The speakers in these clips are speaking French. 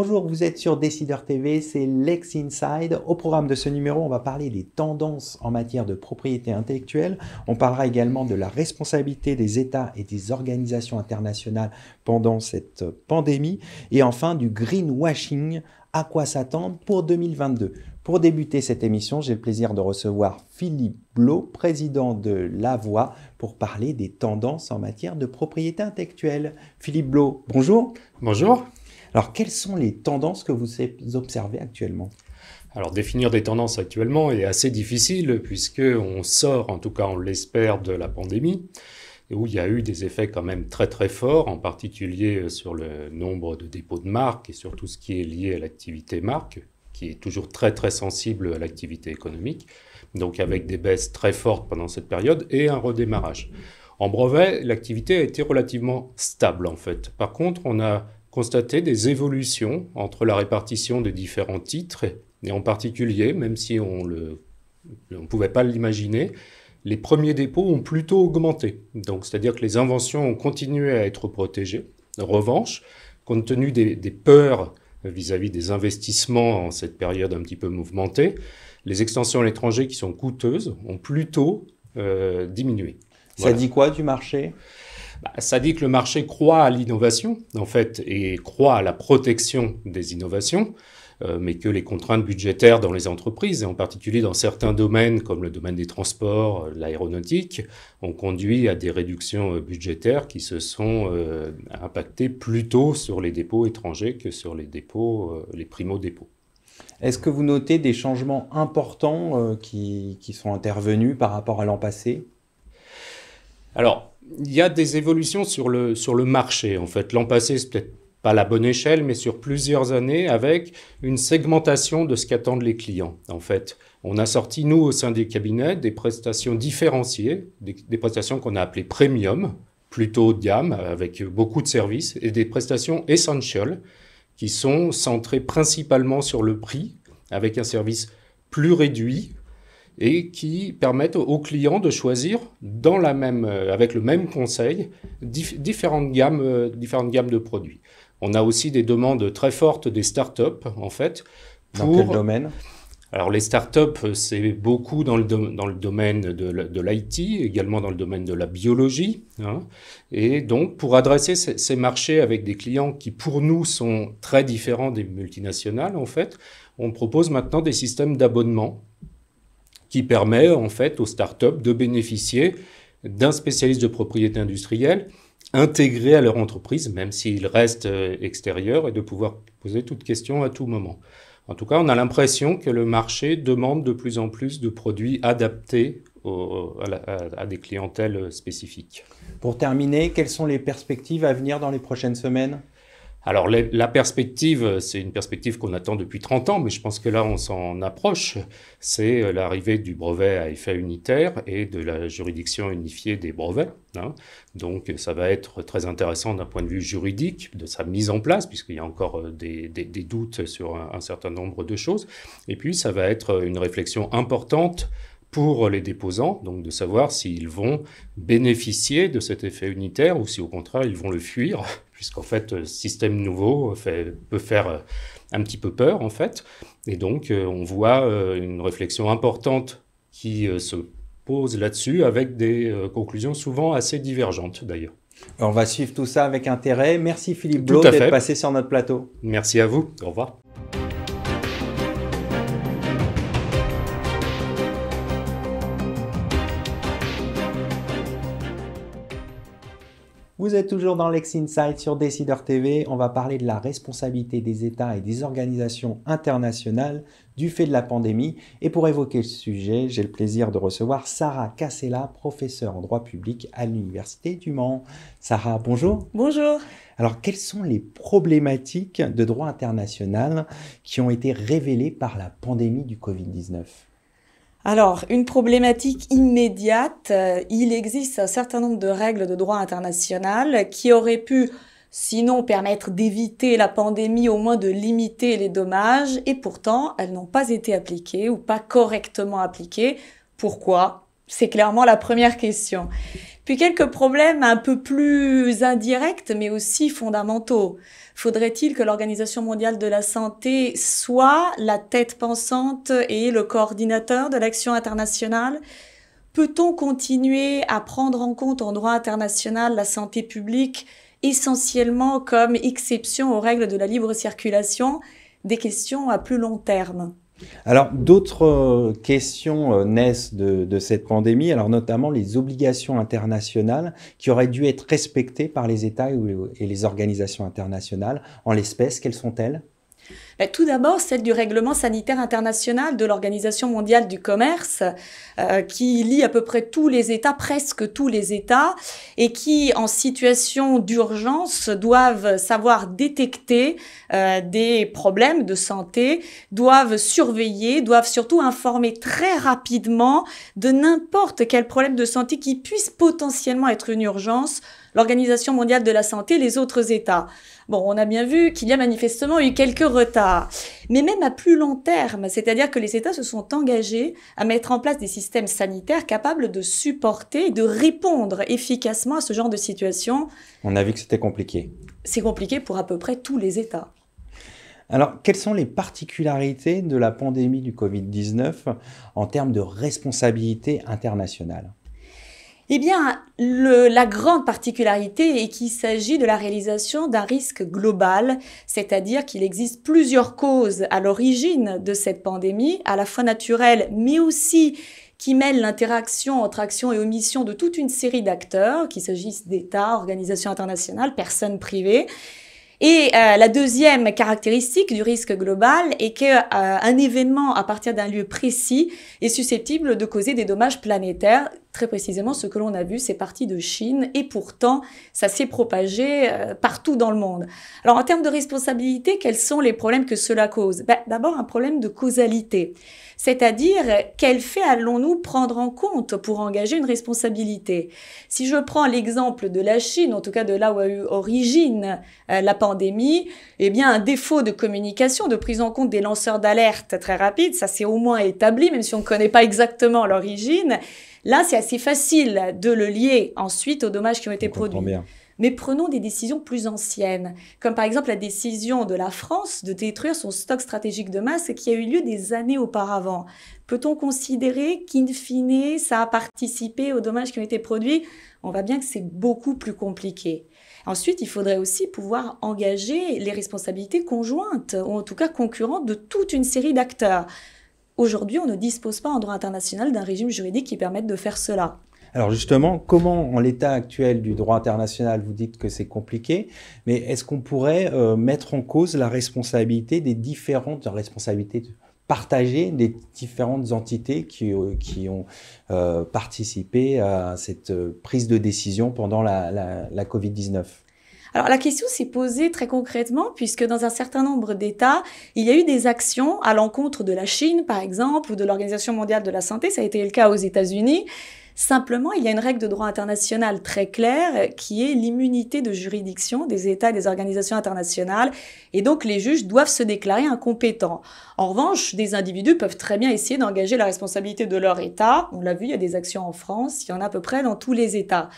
Bonjour, vous êtes sur Décideur TV, c'est Lex Inside. Au programme de ce numéro, on va parler des tendances en matière de propriété intellectuelle. On parlera également de la responsabilité des États et des organisations internationales pendant cette pandémie. Et enfin, du greenwashing, à quoi s'attendre pour 2022. Pour débuter cette émission, j'ai le plaisir de recevoir Philippe Blo, président de La Voix, pour parler des tendances en matière de propriété intellectuelle. Philippe Blo, bonjour. Bonjour. Alors, quelles sont les tendances que vous observez actuellement ? Alors, définir des tendances actuellement est assez difficile puisqu'on sort, en tout cas on l'espère, de la pandémie, où il y a eu des effets quand même très très forts, en particulier sur le nombre de dépôts de marques et sur tout ce qui est lié à l'activité marque, qui est toujours très très sensible à l'activité économique, donc avec des baisses très fortes pendant cette période et un redémarrage. En brevet, l'activité a été relativement stable en fait. Par contre, on a constaté des évolutions entre la répartition des différents titres, et en particulier, même si on ne pouvait pas l'imaginer, les premiers dépôts ont plutôt augmenté. Donc, c'est-à-dire que les inventions ont continué à être protégées. En revanche, compte tenu des peurs vis-à-vis des investissements en cette période un petit peu mouvementée, les extensions à l'étranger qui sont coûteuses ont plutôt diminué. Ça dit quoi du marché ? Ça dit que le marché croit à l'innovation, en fait, et croit à la protection des innovations, mais que les contraintes budgétaires dans les entreprises, et en particulier dans certains domaines comme le domaine des transports, l'aéronautique, ont conduit à des réductions budgétaires qui se sont impactées plutôt sur les dépôts étrangers que sur les dépôts, les primo-dépôts. Est-ce que vous notez des changements importants qui sont intervenus par rapport à l'an passé ? Alors, il y a des évolutions sur le marché. En fait, l'an passé, c'est peut-être pas la bonne échelle, mais sur plusieurs années, avec une segmentation de ce qu'attendent les clients. En fait, on a sorti, nous, au sein des cabinets, des prestations différenciées, des prestations qu'on a appelées premium, plutôt haut de gamme, avec beaucoup de services, et des prestations essential, qui sont centrées principalement sur le prix, avec un service plus réduit, et qui permettent aux clients de choisir avec le même conseil différentes gammes de produits. On a aussi des demandes très fortes des startups, en fait. Dans quel domaine ? Alors, les startups, c'est beaucoup dans le domaine de l'IT, également dans le domaine de la biologie. Et donc, pour adresser ces marchés avec des clients qui, pour nous, sont très différents des multinationales, en fait, on propose maintenant des systèmes d'abonnement qui permet en fait aux startups de bénéficier d'un spécialiste de propriété industrielle intégré à leur entreprise, même s'il reste extérieur, et de pouvoir poser toute question à tout moment. En tout cas, on a l'impression que le marché demande de plus en plus de produits adaptés à des clientèles spécifiques. Pour terminer, quelles sont les perspectives à venir dans les prochaines semaines ? Alors, la perspective, c'est une perspective qu'on attend depuis 30 ans, mais je pense que là, on s'en approche. C'est l'arrivée du brevet à effet unitaire et de la juridiction unifiée des brevets. Donc, ça va être très intéressant d'un point de vue juridique, de sa mise en place, puisqu'il y a encore des doutes sur un certain nombre de choses. Et puis, ça va être une réflexion importante pour les déposants, donc de savoir s'ils vont bénéficier de cet effet unitaire ou si au contraire ils vont le fuir, puisqu'en fait ce système nouveau peut faire un petit peu peur en fait. Et donc on voit une réflexion importante qui se pose là-dessus avec des conclusions souvent assez divergentes d'ailleurs. On va suivre tout ça avec intérêt. Merci Philippe Blo d'être passé sur notre plateau. Merci à vous, au revoir. Vous êtes toujours dans Lex Inside sur Décideur TV. On va parler de la responsabilité des États et des organisations internationales du fait de la pandémie. Et pour évoquer le sujet, j'ai le plaisir de recevoir Sarah Casella, professeure en droit public à l'Université du Mans. Sarah, bonjour. Bonjour. Alors, quelles sont les problématiques de droit international qui ont été révélées par la pandémie du Covid-19 ? Alors, une problématique immédiate, il existe un certain nombre de règles de droit international qui auraient pu, sinon permettre d'éviter la pandémie, au moins de limiter les dommages, et pourtant, elles n'ont pas été appliquées ou pas correctement appliquées. Pourquoi ? C'est clairement la première question. Puis quelques problèmes un peu plus indirects, mais aussi fondamentaux. Faudrait-il que l'Organisation mondiale de la santé soit la tête pensante et le coordinateur de l'action internationale? Peut-on continuer à prendre en compte en droit international la santé publique essentiellement comme exception aux règles de la libre circulation? Des questions à plus long terme. Alors, d'autres questions naissent de cette pandémie, alors notamment les obligations internationales qui auraient dû être respectées par les États et les organisations internationales. En l'espèce, quelles sont-elles? Tout d'abord, celle du règlement sanitaire international de l'Organisation mondiale du commerce, qui lie à peu près tous les États, presque tous les États, et qui, en situation d'urgence, doivent savoir détecter des problèmes de santé, doivent surveiller, doivent surtout informer très rapidement de n'importe quel problème de santé qui puisse potentiellement être une urgence, l'Organisation mondiale de la santé, les autres États. Bon, on a bien vu qu'il y a manifestement eu quelques retards, mais même à plus long terme, c'est-à-dire que les États se sont engagés à mettre en place des systèmes sanitaires capables de supporter et de répondre efficacement à ce genre de situation. On a vu que c'était compliqué. C'est compliqué pour à peu près tous les États. Alors, quelles sont les particularités de la pandémie du Covid-19 en termes de responsabilité internationale ? Eh bien, la grande particularité est qu'il s'agit de la réalisation d'un risque global, c'est-à-dire qu'il existe plusieurs causes à l'origine de cette pandémie, à la fois naturelle, mais aussi qui mêlent l'interaction entre action et omission de toute une série d'acteurs, qu'il s'agisse d'États, organisations internationales, personnes privées. Et la deuxième caractéristique du risque global est qu'un événement à partir d'un lieu précis est susceptible de causer des dommages planétaires. Très précisément, ce que l'on a vu, c'est parti de Chine et pourtant, ça s'est propagé partout dans le monde. Alors, en termes de responsabilité, quels sont les problèmes que cela cause? D'abord, un problème de causalité. C'est-à-dire, quels faits allons-nous prendre en compte pour engager une responsabilité? Si je prends l'exemple de la Chine, en tout cas de là où a eu origine la pandémie, eh bien, un défaut de communication, de prise en compte des lanceurs d'alerte très rapide, ça c'est au moins établi, même si on ne connaît pas exactement l'origine. Là, c'est assez facile de le lier ensuite aux dommages qui ont été produits. Bien. Mais prenons des décisions plus anciennes, comme par exemple la décision de la France de détruire son stock stratégique de masques qui a eu lieu des années auparavant. Peut-on considérer qu'in fine, ça a participé aux dommages qui ont été produits? On voit bien que c'est beaucoup plus compliqué. Ensuite, il faudrait aussi pouvoir engager les responsabilités conjointes, ou en tout cas concurrentes, de toute une série d'acteurs. Aujourd'hui, on ne dispose pas en droit international d'un régime juridique qui permette de faire cela. Alors justement, comment en l'état actuel du droit international, vous dites que c'est compliqué, mais est-ce qu'on pourrait mettre en cause la responsabilité des différentes responsabilités partagées des différentes entités qui ont participé à cette prise de décision pendant la Covid-19 ? Alors la question s'est posée très concrètement puisque dans un certain nombre d'États, il y a eu des actions à l'encontre de la Chine, par exemple, ou de l'Organisation mondiale de la santé. Ça a été le cas aux États-Unis. Simplement, il y a une règle de droit international très claire qui est l'immunité de juridiction des États et des organisations internationales. Et donc, les juges doivent se déclarer incompétents. En revanche, des individus peuvent très bien essayer d'engager la responsabilité de leur État. On l'a vu, il y a des actions en France, il y en a à peu près dans tous les États.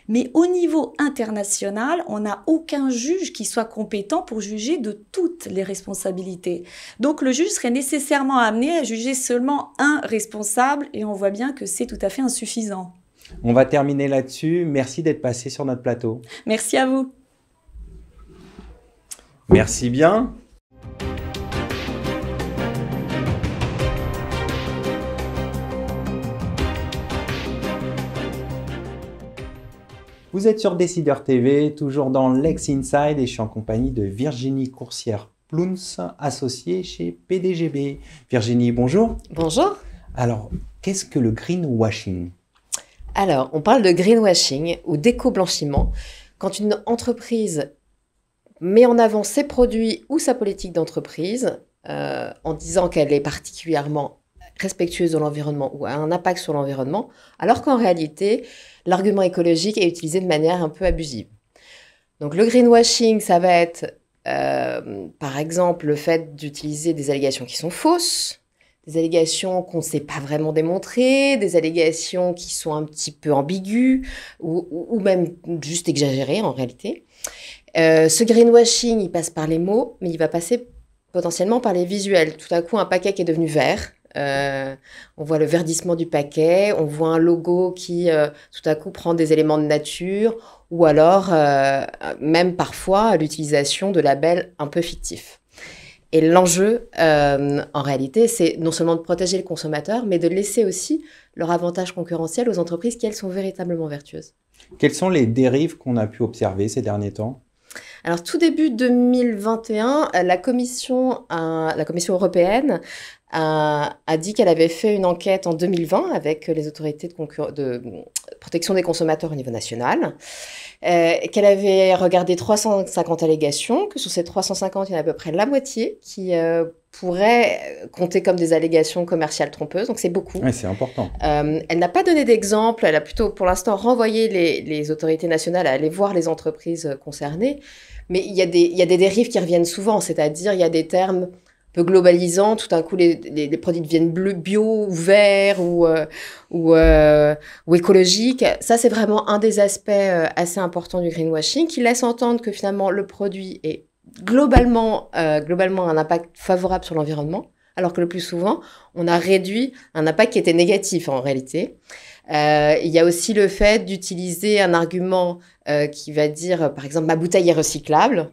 Mais au niveau international, on n'a aucun juge qui soit compétent pour juger de toutes les responsabilités. Donc le juge serait nécessairement amené à juger seulement un responsable et on voit bien que c'est tout à fait insuffisant. On va terminer là-dessus. Merci d'être passé sur notre plateau. Merci à vous. Merci bien. Vous êtes sur Décideur TV, toujours dans Lex Inside et je suis en compagnie de Virginie Coursière-Plouns, associée chez PDGB. Virginie, bonjour. Bonjour. Alors, qu'est-ce que le greenwashing ? Alors, on parle de greenwashing ou d'éco-blanchiment quand une entreprise met en avant ses produits ou sa politique d'entreprise en disant qu'elle est particulièrement respectueuse de l'environnement ou a un impact sur l'environnement, alors qu'en réalité, l'argument écologique est utilisé de manière un peu abusive. Donc le greenwashing, ça va être par exemple le fait d'utiliser des allégations qui sont fausses, des allégations qu'on ne sait pas vraiment démontrer, des allégations qui sont un petit peu ambiguës ou même juste exagérées en réalité. Ce greenwashing, il passe par les mots, mais il va passer potentiellement par les visuels. Tout à coup, un paquet qui est devenu vert. On voit le verdissement du paquet, on voit un logo qui tout à coup prend des éléments de nature, ou alors même parfois l'utilisation de labels un peu fictifs. Et l'enjeu, en réalité, c'est non seulement de protéger le consommateur, mais de laisser aussi leur avantage concurrentiel aux entreprises qui, elles, sont véritablement vertueuses. Quelles sont les dérives qu'on a pu observer ces derniers temps ? Alors, tout début 2021, la Commission européenne a dit qu'elle avait fait une enquête en 2020 avec les autorités de protection des consommateurs au niveau national, qu'elle avait regardé 350 allégations, que sur ces 350, il y en a à peu près la moitié qui pourraient compter comme des allégations commerciales trompeuses, donc c'est beaucoup. Oui, c'est important. Elle n'a pas donné d'exemple, elle a plutôt pour l'instant renvoyé les autorités nationales à aller voir les entreprises concernées, mais il y a des dérives qui reviennent souvent, c'est-à-dire il y a des termes un peu globalisants, tout d'un coup les produits deviennent bio ou verts ou écologiques. Ça, c'est vraiment un des aspects assez importants du greenwashing qui laisse entendre que finalement le produit est globalement un impact favorable sur l'environnement, alors que le plus souvent, on a réduit un impact qui était négatif en réalité. Il y a aussi le fait d'utiliser un argument qui va dire, par exemple, ma bouteille est recyclable.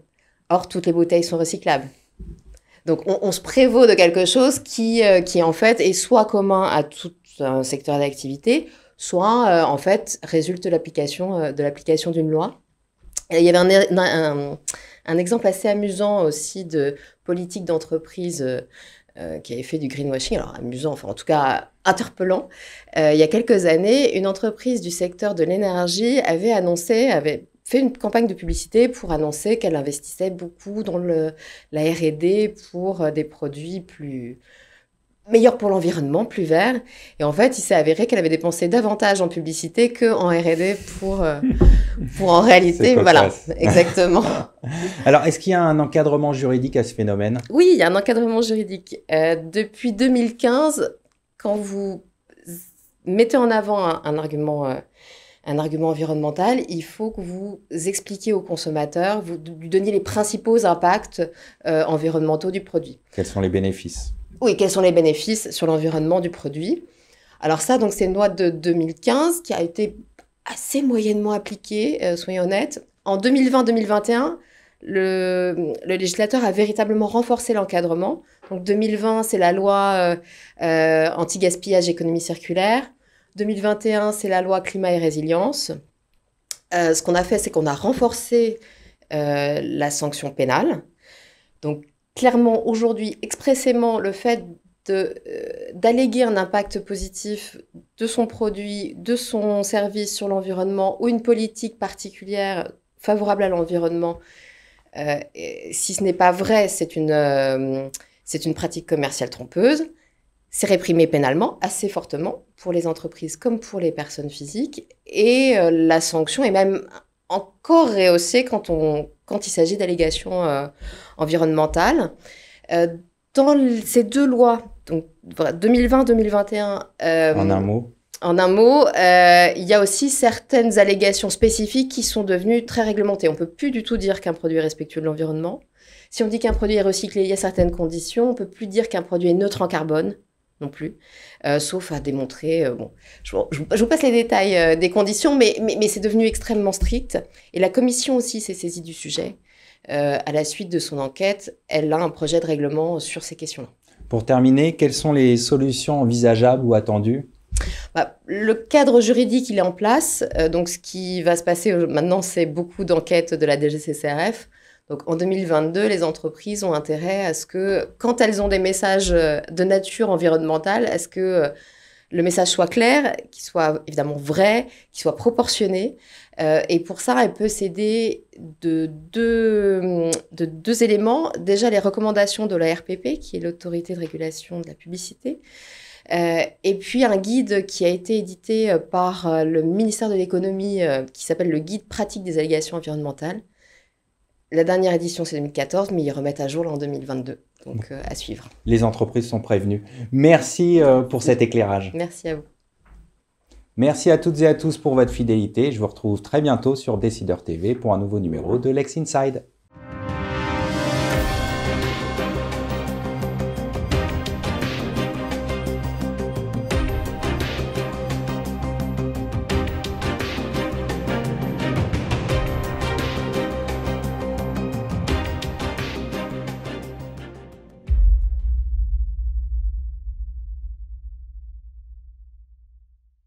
Or, toutes les bouteilles sont recyclables. Donc, on se prévaut de quelque chose qui en fait, est soit commun à tout un secteur d'activité, soit, en fait, résulte de l'application d'une loi. Et il y avait un exemple assez amusant aussi de politique d'entreprise qui avait fait du greenwashing, alors amusant, enfin en tout cas interpellant. Il y a quelques années, une entreprise du secteur de l'énergie avait fait une campagne de publicité pour annoncer qu'elle investissait beaucoup dans la R&D pour des produits meilleurs pour l'environnement, plus verts. Et en fait, il s'est avéré qu'elle avait dépensé davantage en publicité qu'en R&D pour en réalité, voilà, exactement. Alors, est-ce qu'il y a un encadrement juridique à ce phénomène ? Oui, il y a un encadrement juridique. Depuis 2015, quand vous mettez en avant un argument environnemental, il faut que vous expliquiez au consommateur, vous lui donniez les principaux impacts environnementaux du produit. Quels sont les bénéfices ? Oui, quels sont les bénéfices sur l'environnement du produit? Alors ça, donc c'est une loi de 2015 qui a été assez moyennement appliquée, soyons honnêtes. En 2020-2021, le législateur a véritablement renforcé l'encadrement. Donc 2020, c'est la loi anti-gaspillage économie circulaire. 2021, c'est la loi climat et résilience. Ce qu'on a fait, c'est qu'on a renforcé la sanction pénale. Donc clairement, aujourd'hui, expressément, le fait d'alléguer un impact positif de son produit, de son service sur l'environnement ou une politique particulière favorable à l'environnement, si ce n'est pas vrai, c'est une pratique commerciale trompeuse. C'est réprimé pénalement assez fortement pour les entreprises comme pour les personnes physiques. Et la sanction est même encore rehaussée quand il s'agit d'allégations environnementales. Dans ces deux lois, donc 2020-2021... En un mot, il y a aussi certaines allégations spécifiques qui sont devenues très réglementées. On ne peut plus du tout dire qu'un produit est respectueux de l'environnement. Si on dit qu'un produit est recyclé, il y a certaines conditions. On ne peut plus dire qu'un produit est neutre en carbone non plus, sauf à démontrer... je vous passe les détails des conditions, mais c'est devenu extrêmement strict. Et la commission aussi s'est saisie du sujet. À la suite de son enquête, elle a un projet de règlement sur ces questions-là. Pour terminer, quelles sont les solutions envisageables ou attendues ? Le cadre juridique, il est en place. Donc, ce qui va se passer maintenant, c'est beaucoup d'enquêtes de la DGCCRF. Donc, en 2022, les entreprises ont intérêt à ce que, quand elles ont des messages de nature environnementale, à ce que le message soit clair, qu'il soit évidemment vrai, qu'il soit proportionné. Et pour ça, elle peut s'aider de deux éléments. Déjà, les recommandations de la RPP, qui est l'autorité de régulation de la publicité. Et puis un guide qui a été édité par le ministère de l'économie qui s'appelle le guide pratique des allégations environnementales. La dernière édition, c'est 2014, mais ils remettent à jour là, en 2022. Donc, à suivre. Les entreprises sont prévenues. Merci pour cet éclairage. Merci à vous. Merci à toutes et à tous pour votre fidélité. Je vous retrouve très bientôt sur Décideur TV pour un nouveau numéro de Lex Inside.